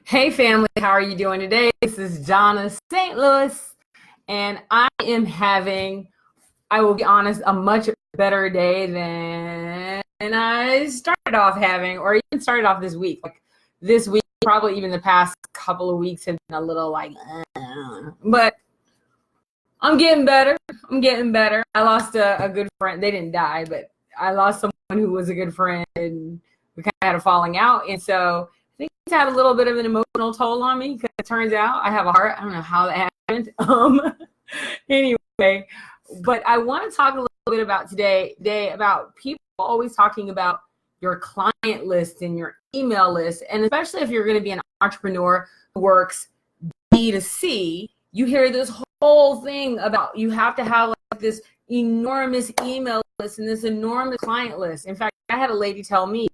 Hey family, how are you doing today? This is Donna St. Louis, and I am having, I will be honest, a much better day than I started off having, or even started off this week. Like this week, probably even the past couple of weeks have been a little like, but I'm getting better. I'm getting better. I lost a good friend. They didn't die, but I lost someone who was a good friend, and we kind of had a falling out. And so I think it's had a little bit of an emotional toll on me because it turns out I have a heart. I don't know how that happened. Anyway, but I want to talk a little bit about today about people always talking about your client list and your email list, and especially if you're going to be an entrepreneur who works B2C, you hear this whole thing about you have to have like this enormous email list and this enormous client list. In fact, I had a lady tell me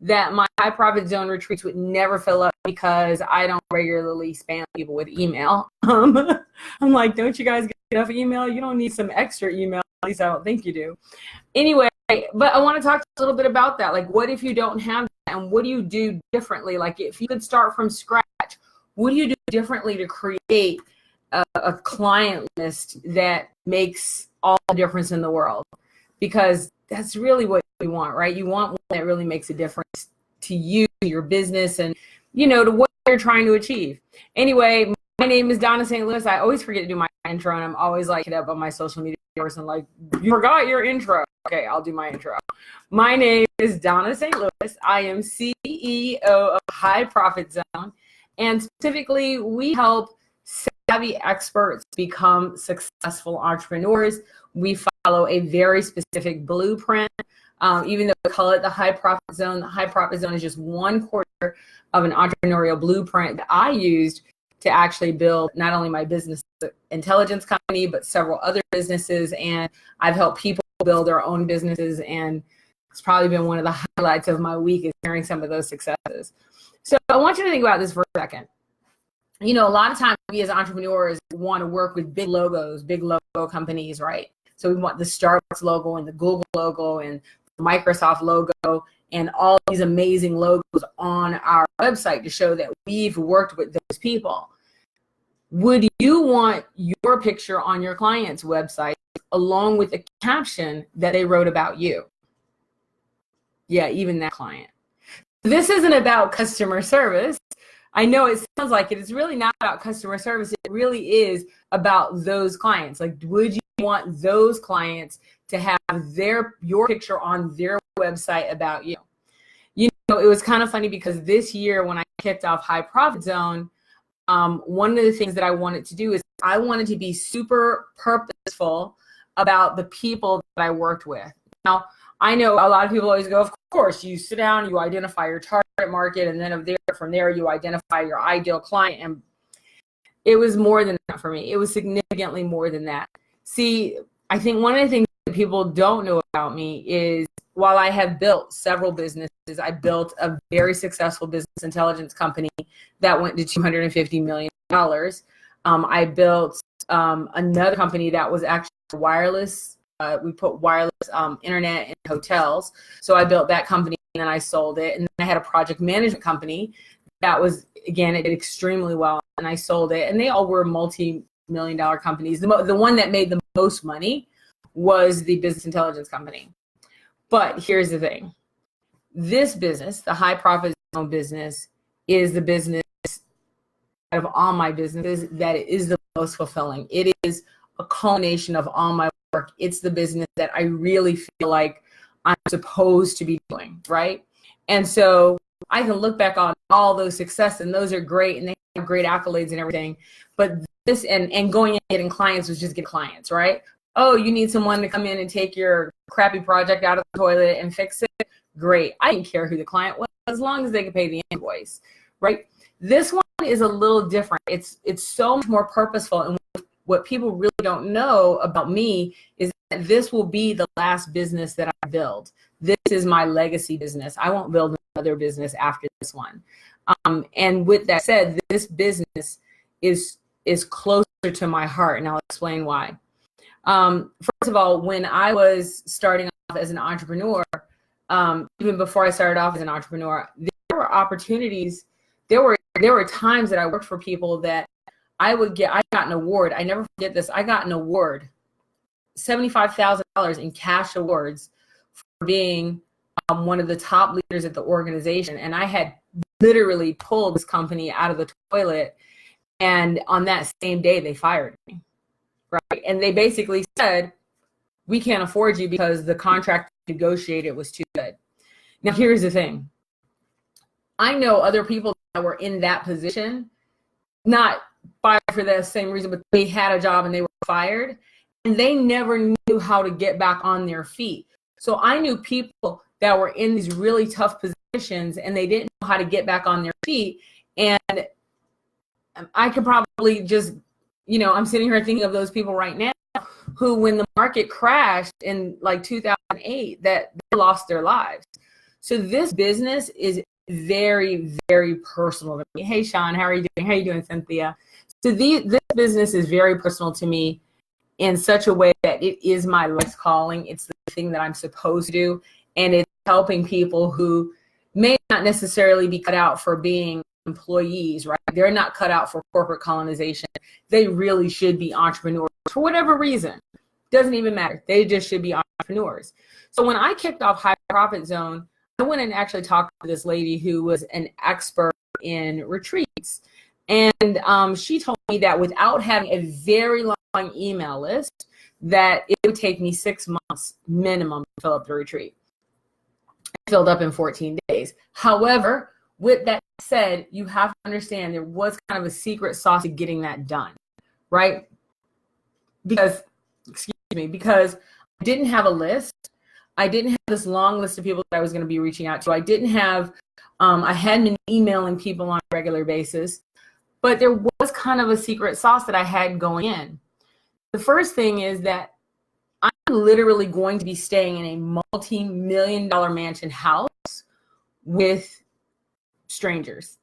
that my high profit zone retreats would never fill up because I don't regularly spam people with email. I'm like, don't you guys get enough email? You don't need some extra email. At least I don't think you do. Anyway, but I want to talk a little bit about that. Like, what if you don't have that, and what do you do differently? Like, if you could start from scratch, what do you do differently to create a client list that makes all the difference in the world? Because that's really what you want, right? You want one that really makes a difference to you, your business, and to what you're trying to achieve. Anyway, my name is Donna St. Louis. I always forget to do my intro, and I'm always like it up on my social media person, like, you forgot your intro. Okay, I'll do my intro. My name is Donna St. Louis. I am CEO of High Profit Zone, and specifically, we help savvy experts become successful entrepreneurs. We follow a very specific blueprint. Even though we call it the High Profit Zone, the High Profit Zone is just one quarter of an entrepreneurial blueprint that I used to actually build not only my business intelligence company, but several other businesses. And I've helped people build their own businesses. And it's probably been one of the highlights of my week is hearing some of those successes. So I want you to think about this for a second. A lot of times we as entrepreneurs want to work with big logos, big logo companies, right? So we want the Starbucks logo and the Google logo and the Microsoft logo and all these amazing logos on our website to show that we've worked with those people. Would you want your picture on your client's website along with a caption that they wrote about you? Yeah, even that client. This isn't about customer service. I know it sounds like it. It's really not about customer service. It really is about those clients. Like, would you want those clients to have your picture on their website about you? It was kind of funny because this year when I kicked off High Profit Zone, one of the things that I wanted to do is I wanted to be super purposeful about the people that I worked with. Now, I know a lot of people always go, of course, you sit down, you identify your target market, and then from there you identify your ideal client. And it was more than that for me. It was significantly more than that. See, I think one of the things that people don't know about me is while I have built several businesses, I built a very successful business intelligence company that went to $250 million. I built another company that was actually wireless. We put wireless internet in hotels. So I built that company and then I sold it. And then I had a project management company that was, again, it did extremely well. And I sold it. And they all were multi-million-dollar companies. The one that made the most money was the business intelligence company. But here's the thing. This business, the High Profit Zone business, is the business out of all my businesses that is the most fulfilling. It is a culmination of all my work. It's the business that I really feel like I'm supposed to be doing, right? And so I can look back on all those successes, and those are great, and they have great accolades and everything. But this and going and getting clients was just get clients, right? Oh, you need someone to come in and take your crappy project out of the toilet and fix it? Great. I didn't care who the client was as long as they could pay the invoice, right? This one is a little different. It's so much more purposeful. And what people really don't know about me is that this will be the last business that I build. This is my legacy business. I won't build another business after this one. And with that said, this business is closer to my heart, and I'll explain why. First of all, when I was starting off as an entrepreneur, even before I started off as an entrepreneur, there were opportunities, there were there were times that I worked for people that I got an award. I never forget this. I got an award, $75,000 in cash awards for being one of the top leaders at the organization. And I had literally pulled this company out of the toilet. And on that same day, they fired me, right? And they basically said, we can't afford you because the contract negotiated was too good. Now, here's the thing. I know other people that were in that position, not fired for the same reason, but they had a job and they were fired, and they never knew how to get back on their feet. So I knew people that were in these really tough positions and they didn't know how to get back on their feet. And I could probably just, I'm sitting here thinking of those people right now who, when the market crashed in like 2008, that they lost their lives. So this business is very, very personal to me. Hey, Sean, how are you doing? How are you doing, Cynthia? So this business is very personal to me in such a way that it is my life's calling. It's the thing that I'm supposed to do. And it's helping people who may not necessarily be cut out for being employees, right? They're not cut out for corporate colonization. They really should be entrepreneurs for whatever reason. Doesn't even matter. They just should be entrepreneurs. So when I kicked off High Profit Zone, I went and actually talked to this lady who was an expert in retreats. And she told me that without having a very long email list, that it would take me 6 months minimum to fill up the retreat. I filled up in 14 days. However, with that said, you have to understand there was kind of a secret sauce to getting that done, right? Because I didn't have a list. I didn't have this long list of people that I was going to be reaching out to. I didn't have, I hadn't been emailing people on a regular basis, but there was kind of a secret sauce that I had going in. The first thing is that I'm literally going to be staying in a multi-million-dollar mansion house with strangers.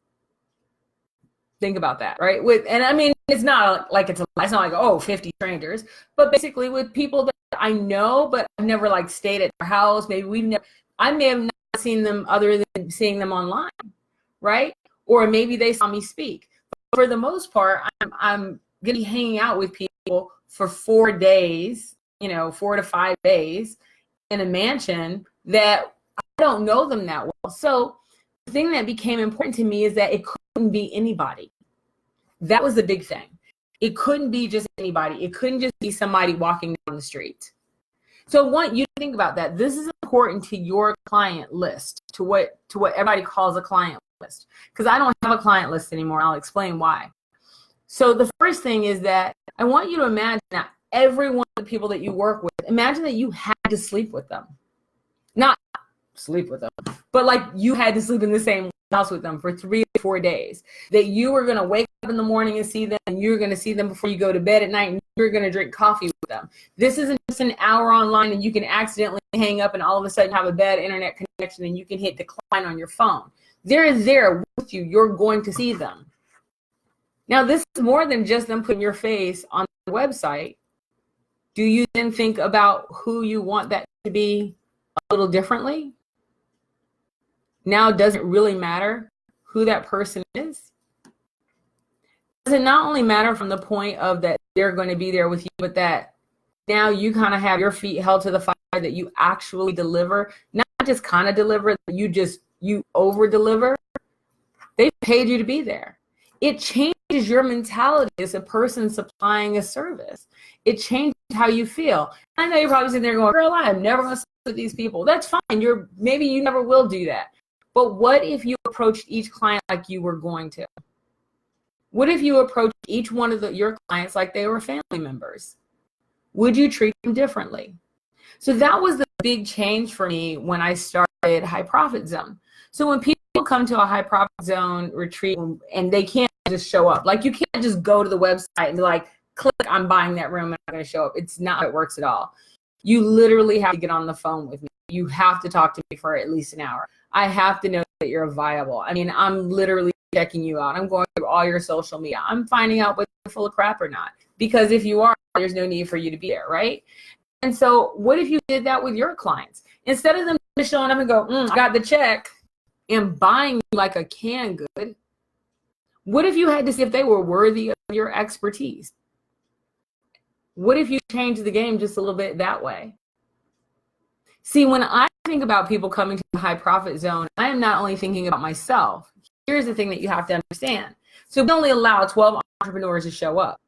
Think about that, right? And I mean, it's not like 50 strangers, but basically with people that I know, but I've never like stayed at their house. I may have not seen them other than seeing them online, right? Or maybe they saw me speak. But for the most part, I'm going to be hanging out with people for 4 days, 4 to 5 days in a mansion that I don't know them that well. So the thing that became important to me is that it couldn't be anybody. That was the big thing. It couldn't be just anybody. It couldn't just be somebody walking down the street. So I want you to think about that. This is important to your client list, to what everybody calls a client list. Because I don't have a client list anymore. I'll explain why. So the first thing is that I want you to imagine that every one of the people that you work with, imagine that you had to sleep with them. Not sleep with them, but like you had to sleep in the same house with them for 3 or 4 days. That you were going to wake up in the morning and see them, and you're going to see them before you go to bed at night, and you're going to drink coffee with them. This isn't just an hour online and you can accidentally hang up and all of a sudden have a bad internet connection and you can hit decline on your phone. They're there with you. You're going to see them. Now, this is more than just them putting your face on the website. Do you then think about who you want that to be a little differently? Now, does it really matter who that person is? Does it not only matter from the point of that they're going to be there with you, but that now you kind of have your feet held to the fire, that you actually deliver, not just kind of deliver, you over deliver. They paid you to be there. It changes your mentality as a person supplying a service. It changes how you feel. I know you're probably sitting there going, girl, I'm never going to sleep with these people. That's fine. Maybe you never will do that. But what if you approached each client like you were going to? What if you approached each one of your clients like they were family members? Would you treat them differently? So that was the big change for me when I started High Profit Zone. So when people come to a High Profit Zone retreat and they can't just show up, like you can't just go to the website and be like, click, I'm buying that room and I'm going to show up. It's not how it works at all. You literally have to get on the phone with me. You have to talk to me for at least an hour. I have to know that you're viable. I mean, I'm literally checking you out. I'm going through all your social media. I'm finding out whether you're full of crap or not. Because if you are, there's no need for you to be there, right? And so what if you did that with your clients? Instead of them just showing up and go, I got the check, and buying you like a canned good, What if you had to see if they were worthy of your expertise? What if you changed the game just a little bit that way? See, when I think about people coming to the high profit zone, I am not only thinking about myself. Here's the thing that you have to understand. So we only allow 12 entrepreneurs to show up.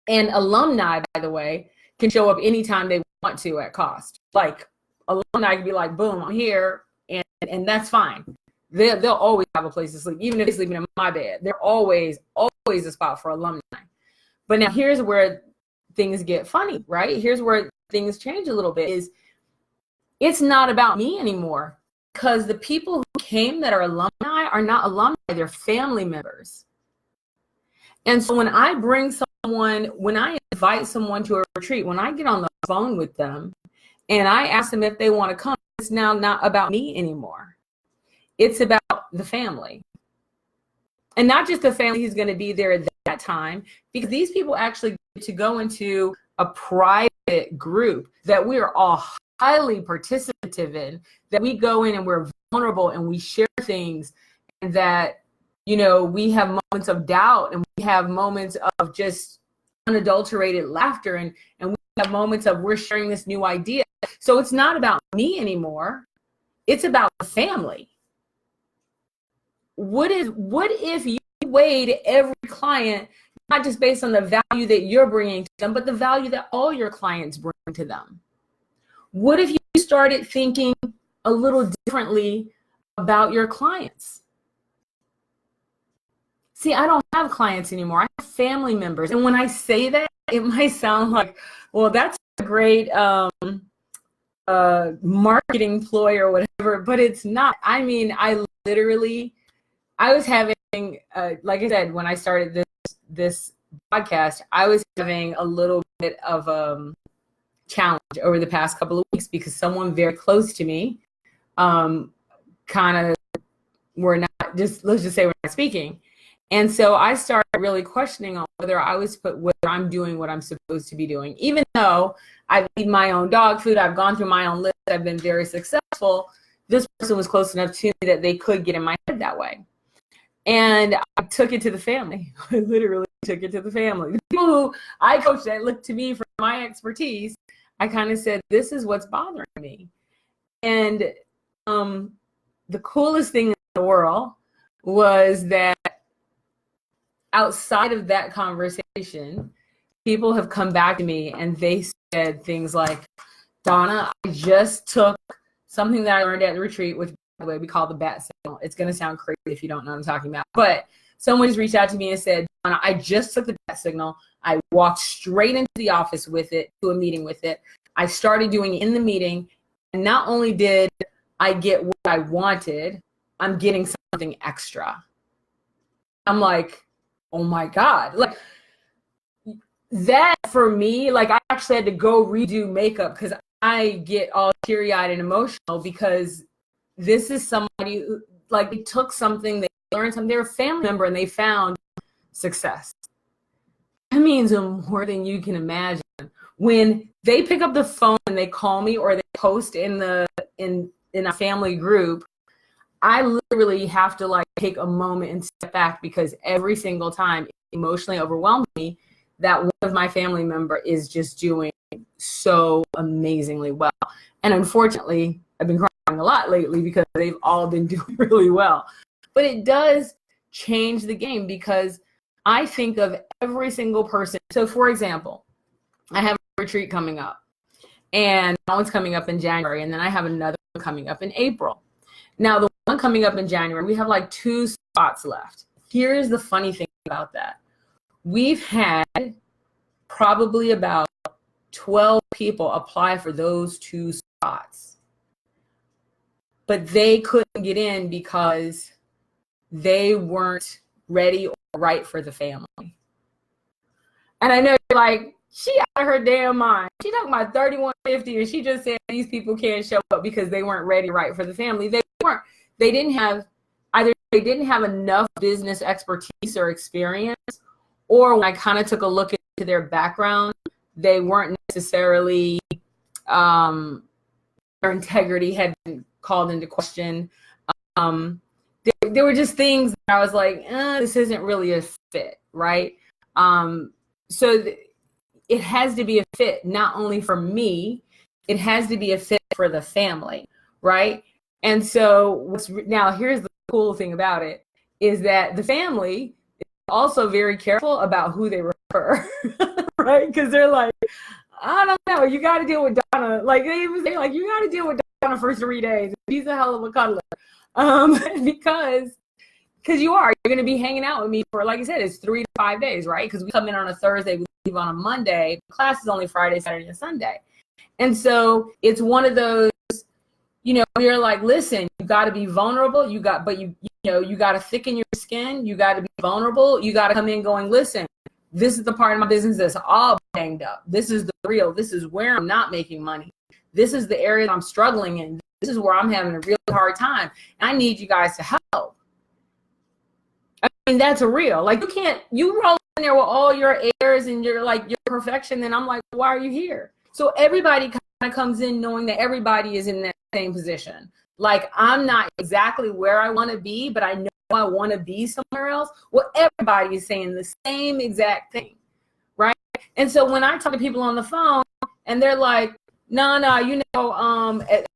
And alumni, by the way, can show up anytime they want to at cost. Like alumni can be like, boom, I'm here, and that's fine. They'll always have a place to sleep, even if they're sleeping in my bed. They're always a spot for alumni. But now here's where things get funny, right? Here's where things change a little bit is it's not about me anymore, because the people who came that are alumni are not alumni, they're family members. And so when I invite someone to a retreat, when I get on the phone with them and I ask them if they want to come, it's now not about me anymore. It's about the family. And not just the family who's going to be there at that time, because these people actually get to go into a private group that we are all highly participative in, that we go in and we're vulnerable and we share things, and that, you know, we have moments of doubt and we have moments of just unadulterated laughter, and we have moments of we're sharing this new idea. So it's not about me anymore. It's about the family. What if you weighed every client, not just based on the value that you're bringing to them, but the value that all your clients bring to them? What if you started thinking a little differently about your clients? See, I don't have clients anymore. I have family members. And when I say that, it might sound like, well, that's a great marketing ploy or whatever, but it's not. I mean, I was having, like I said, when I started this podcast, I was having a little bit of challenge over the past couple of weeks, because someone very close to me kind of let's just say we're not speaking. And so I started really questioning on whether I'm doing what I'm supposed to be doing. Even though I've eaten my own dog food, I've gone through my own list, I've been very successful, this person was close enough to me that they could get in my head that way. And I took it to the family. I literally took it to the family. The people who I coached that looked to me for my expertise, I kind of said, this is what's bothering me. And the coolest thing in the world was that outside of that conversation, people have come back to me and they said things like, Donna, I just took something that I learned at the retreat, which, by the way, we call the bat signal. It's going to sound crazy if you don't know what I'm talking about. But someone just reached out to me and said, Donna, I just took the bat signal. I walked straight into the office with it, to a meeting with it. I started doing it in the meeting. And not only did I get what I wanted, I'm getting something extra. I'm like, oh my God. Like, that for me, like, I actually had to go redo makeup because I get all teary-eyed and emotional, because this is somebody who, like, they took something, they learned something, they're a family member and they found success. That means more than you can imagine. When they pick up the phone and they call me, or they post in a family group, I literally have to, like, take a moment and step back, because every single time it emotionally overwhelms me that one of my family member is just doing so amazingly well. And unfortunately, I've been crying a lot lately because they've all been doing really well. But it does change the game, because I think of every single person. So for example, I have a retreat coming up, and that one's coming up in January, and then I have another one coming up in April. Now, the one coming up in January, we have like 2 spots left. Here's the funny thing about that. We've had probably about 12 people apply for those 2 spots, but they couldn't get in because they weren't ready or right for the family. And I know you're like, she out of her damn mind. She talking about 3150, and she just said these people can't show up because they weren't ready right for the family. They weren't. They didn't have enough business expertise or experience, or when I kind of took a look into their background, they weren't necessarily, their integrity had been called into question. there were just things that I was like, this isn't really a fit, right? So it has to be a fit, not only for me, it has to be a fit for the family, right? And so now here's the cool thing about it is that the family is also very careful about who they refer, right? Because they're like, I don't know, you got to deal with Donna. Like they even say, like, you got to deal with Donna for 3 days. She's a hell of a cuddler, because you're going to be hanging out with me for, like I said, it's 3 to 5 days, right? Because we come in on a Thursday, we leave on a Monday. Class is only Friday, Saturday, and Sunday. And so it's one of those, you're like, listen, you got to be vulnerable. You got to thicken your skin. You got to be vulnerable. You got to come in going, listen, this is the part of my business that's all banged up. This is the real. This is where I'm not making money. This is the area that I'm struggling in. This is where I'm having a really hard time. I need you guys to help. I mean, that's a real. Like, you roll in there with all your airs and your perfection. And I'm like, why are you here? So everybody kind of comes in knowing that everybody is in that same position. Like, I'm not exactly where I want to be, but I know I want to be somewhere else. Well, everybody is saying the same exact thing, right? And so when I talk to people on the phone and they're like, no, I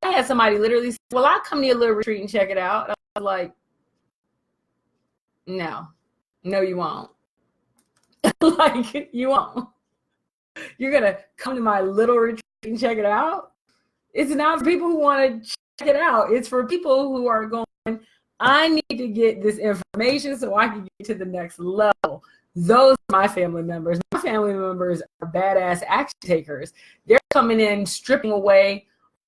had somebody literally say, well, I'll come to your little retreat and check it out. I was like, no, you won't. Like, you won't. You're going to come to my little retreat and check it out? It's not for people who want to check it out. It's for people who are going, I need to get this information so I can get to the next level. Those are my family members. My family members are badass action takers. They're coming in, stripping away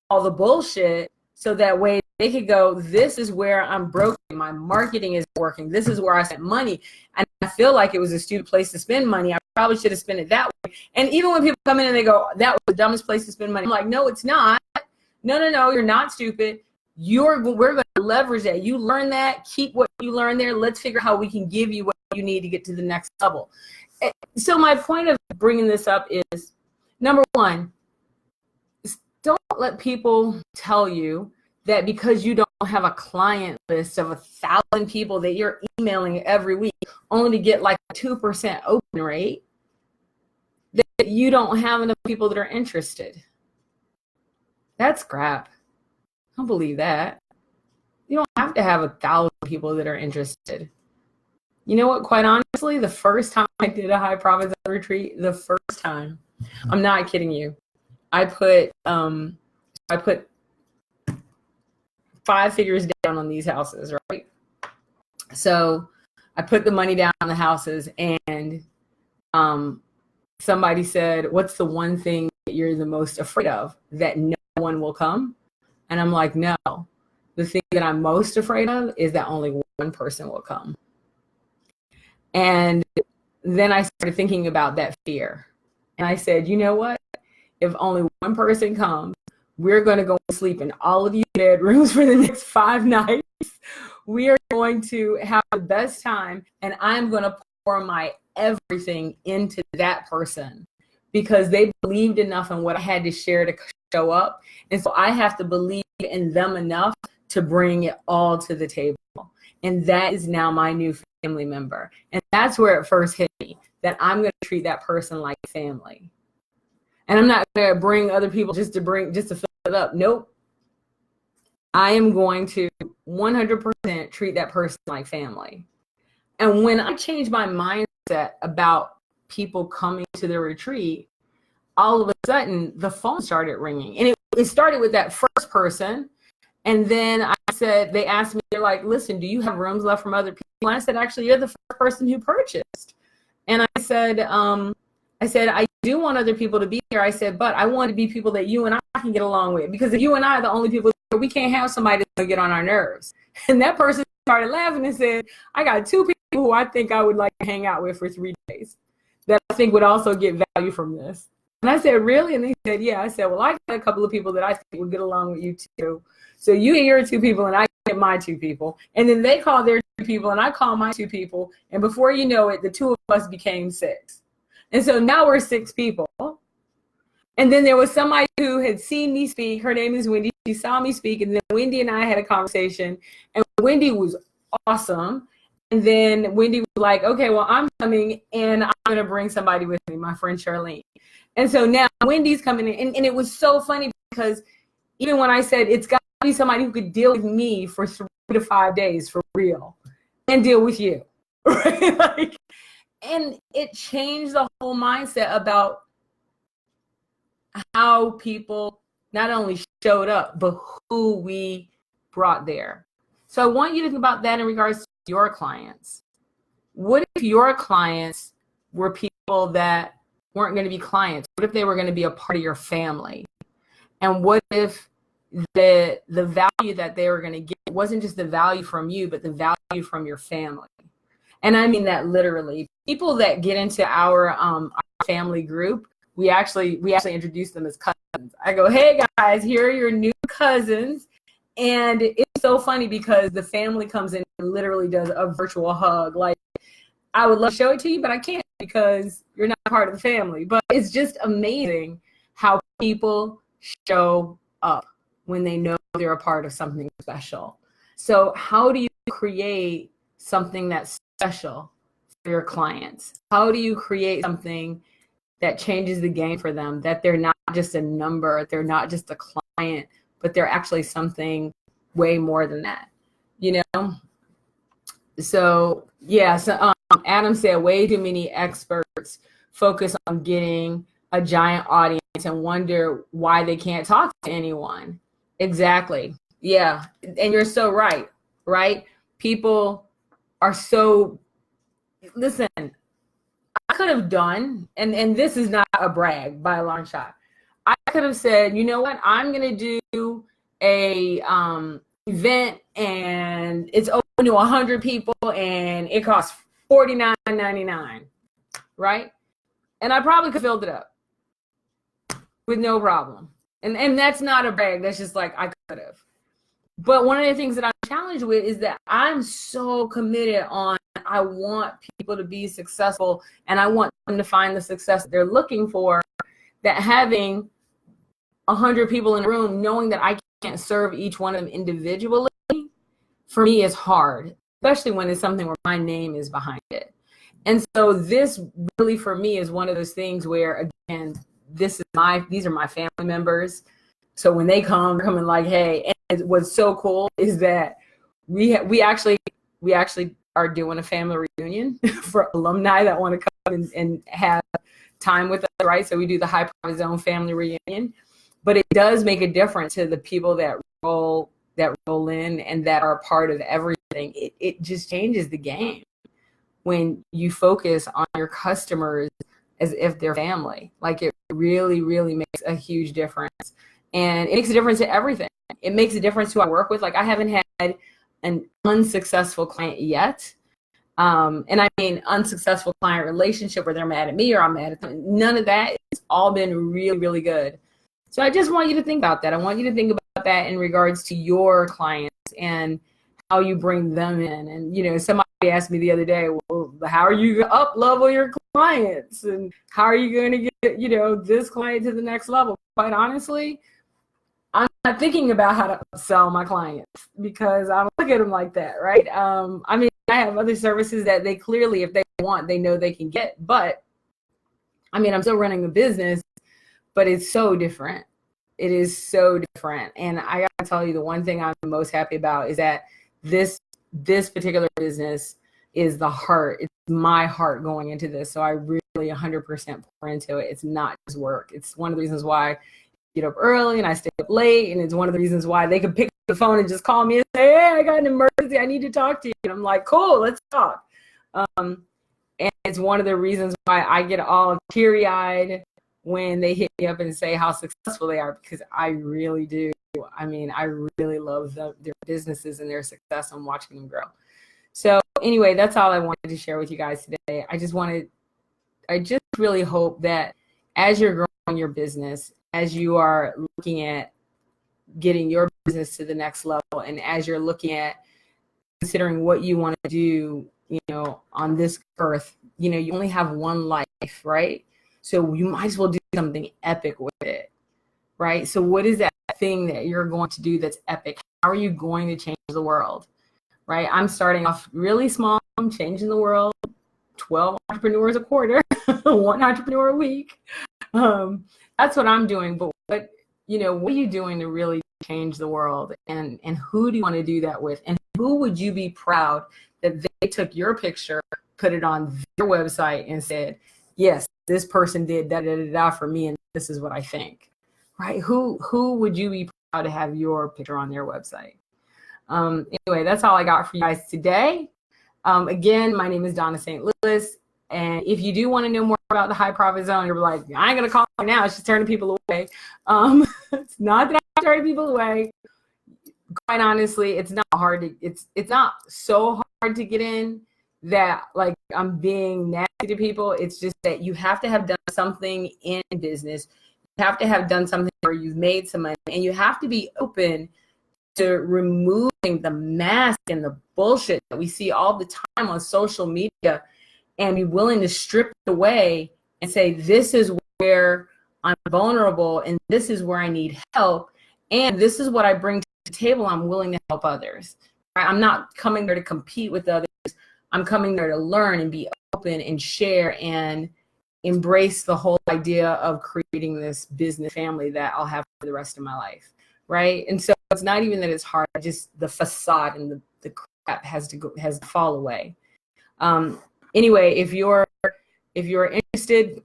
all the bullshit so that way they could go, this is where I'm broken. My marketing is working. This is where I spent money. And I feel like it was a stupid place to spend money. I probably should have spent it that way. And even when people come in and they go, that was the dumbest place to spend money, I'm like, no, it's not. No, you're not stupid. We're going to leverage that. You learn that, keep what you learn there. Let's figure out how we can give you what you need to get to the next level. So my point of bringing this up is, number one, don't let people tell you that because you don't have a client list of 1,000 people that you're emailing every week, only to get like a 2% open rate, that you don't have enough people that are interested. That's crap. I don't believe that. You don't have to have 1,000 people that are interested. You know what? Quite honestly, the first time I did a high profits retreat, the first time, I'm not kidding you, I put 5 figures down on these houses, right? So I put the money down on the houses, and somebody said, what's the one thing that you're the most afraid of? That no one will come? And I'm like, no, the thing that I'm most afraid of is that only one person will come. And then I started thinking about that fear. And I said, you know what? If only one person comes, we're going to go sleep in all of you bedrooms for the next 5 nights. We are going to have the best time, and I'm going to pour my everything into that person because they believed enough in what I had to share to show up. And so I have to believe in them enough to bring it all to the table. And that is now my new family member. And that's where it first hit me, that I'm going to treat that person like family. And I'm not going to bring other people just to fill it up. Nope. I am going to 100% treat that person like family. And when I changed my mindset about people coming to the retreat, all of a sudden the phone started ringing. And it started with that first person. And then they asked me, they're like, listen, do you have rooms left from other people? And I said, actually, you're the first person who purchased. And I said, I do want other people to be here. I said, but I want to be people that you and I can get along with, because if you and I are the only people, we can't have somebody that's going to get on our nerves. And that person started laughing and said, I got 2 people who I think I would like to hang out with for 3 days that I think would also get value from this. And I said, really? And they said, yeah. I said, well, I got a couple of people that I think would get along with you too. So you get your 2 people and I get my 2 people. And then they call their 2 people and I call my 2 people. And before you know it, the 2 of us became 6. And so now we're 6 people. And then there was somebody who had seen me speak. Her name is Wendy. She saw me speak. And then Wendy and I had a conversation. And Wendy was awesome. And then Wendy was like, okay, well, I'm coming and I'm going to bring somebody with me, my friend Charlene. And so now Wendy's coming in. And it was so funny because even when I said it's got to be somebody who could deal with me for 3 to 5 days for real and deal with you. Right? Like, and it changed the whole mindset about how people not only showed up, but who we brought there. So I want you to think about that in regards to your clients. What if your clients were people that weren't going to be clients? What if they were going to be a part of your family? And what if the value that they were going to get wasn't just the value from you, but the value from your family? And I mean that literally. People that get into our family group, we actually introduce them as cousins. I go, hey guys, here are your new cousins. And it's so funny because the family comes in and literally does a virtual hug. Like, I would love to show it to you, but I can't because you're not part of the family. But it's just amazing how people show up when they know they're a part of something special. So how do you create something that's special for your clients? How do you create something that changes the game for them, that they're not just a number, they're not just a client, but they're actually something way more than that, you know? So, yeah, so Adam said way too many experts focus on getting a giant audience and wonder why they can't talk to anyone. Exactly. Yeah. And you're so right, right? People are so, listen, I could have done, and this is not a brag by a long shot. I could have said, you know what, I'm going to do a event and it's open to 100 people and it costs $49.99, right? And I probably could have filled it up with no problem. And that's not a brag. That's just like, I could have. But one of the things that I'm challenged with is that I'm so committed on, I want people to be successful and I want them to find the success they're looking for, that having 100 people in a room, knowing that I can't serve each one of them individually, for me is hard, especially when it's something where my name is behind it. And so this really for me is one of those things where, again, these are my family members. So when they come, they're coming like, hey, and what's so cool is that we actually are doing a family reunion for alumni that want to come and have time with us, right? So we do the High Profit Zone family reunion, but it does make a difference to the people that roll in and that are a part of everything. It just changes the game when you focus on your customers as if they're family. Like, it really, really makes a huge difference. And it makes a difference to everything. It makes a difference who I work with. Like, I haven't had an unsuccessful client yet. And I mean unsuccessful client relationship where they're mad at me or I'm mad at them. None of that. It's all been really, really good. So I just want you to think about that. I want you to think about that in regards to your clients and how you bring them in. And, you know, somebody asked me the other day, well, how are you going to up level your clients? And how are you going to get, you know, this client to the next level? Quite honestly, I'm not thinking about how to upsell my clients because I don't look at them like that, right? I mean, I have other services that they clearly, if they want, they know they can get. But, I mean, I'm still running a business, but it's so different. It is so different. And I got to tell you, the one thing I'm most happy about is that this particular business is the heart. It's my heart going into this. So I really 100% pour into it. It's not just work. It's one of the reasons why I get up early and I stay up late. And it's one of the reasons why they can pick up the phone and just call me and say, hey, I got an emergency. I need to talk to you. And I'm like, cool, let's talk. And it's one of the reasons why I get all teary-eyed when they hit me up and say how successful they are, because I really do. I mean, I really love their businesses and their success and watching them grow. So anyway, that's all I wanted to share with you guys today. I just really hope that as you're growing your business, as you are looking at getting your business to the next level, and as you're looking at considering what you want to do, you know, on this earth, you know, you only have one life, right? So you might as well do something epic with it, right? So what is that thing that you're going to do that's epic? How are you going to change the world? right? I'm starting off really small. I'm changing the world. 12 entrepreneurs a quarter, one entrepreneur a week. That's what I'm doing. But what are you doing to really change the world? And who do you want to do that with? And who would you be proud that they took your picture, put it on their website and said, yes, this person did da da da da for me, and this is what I think, right? Who would you be proud to have your picture on their website? Anyway, that's all I got for you guys today. Again, my name is Donna St. Louis. And if you do want to know more about the High Profit Zone, you're like, I ain't going to call her now. She's turning people away. It's not that I'm turning people away. Quite honestly, it's not hard to, it's not so hard to get in that like I'm being nasty to people. It's just that you have to have done something in business. You have to have done something where you've made some money, and you have to be open to removing the mask and the bullshit that we see all the time on social media, and be willing to strip it away and say, this is where I'm vulnerable, and this is where I need help, and this is what I bring to the table. I'm willing to help others. Right? I'm not coming there to compete with others. I'm coming there to learn and be open and share and embrace the whole idea of creating this business family that I'll have for the rest of my life. Right? And so it's not even that it's hard, just the facade and the crap has to fall away. Anyway, if you're interested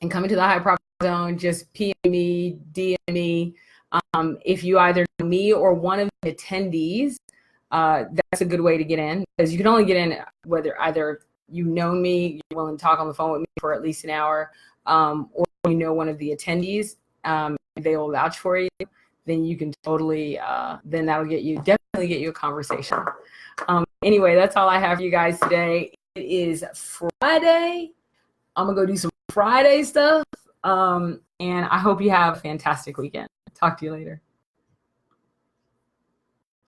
in coming to the High Profit Zone, just PM me, DM me. If you either know me or one of the attendees, that's a good way to get in, because you can only get in whether either you know me, you're willing to talk on the phone with me for at least an hour, or you know one of the attendees, they will vouch for you. Then you can totally, then that'll definitely get you a conversation. Anyway, that's all I have for you guys today. It is Friday. I'm gonna go do some Friday stuff. And I hope you have a fantastic weekend. Talk to you later.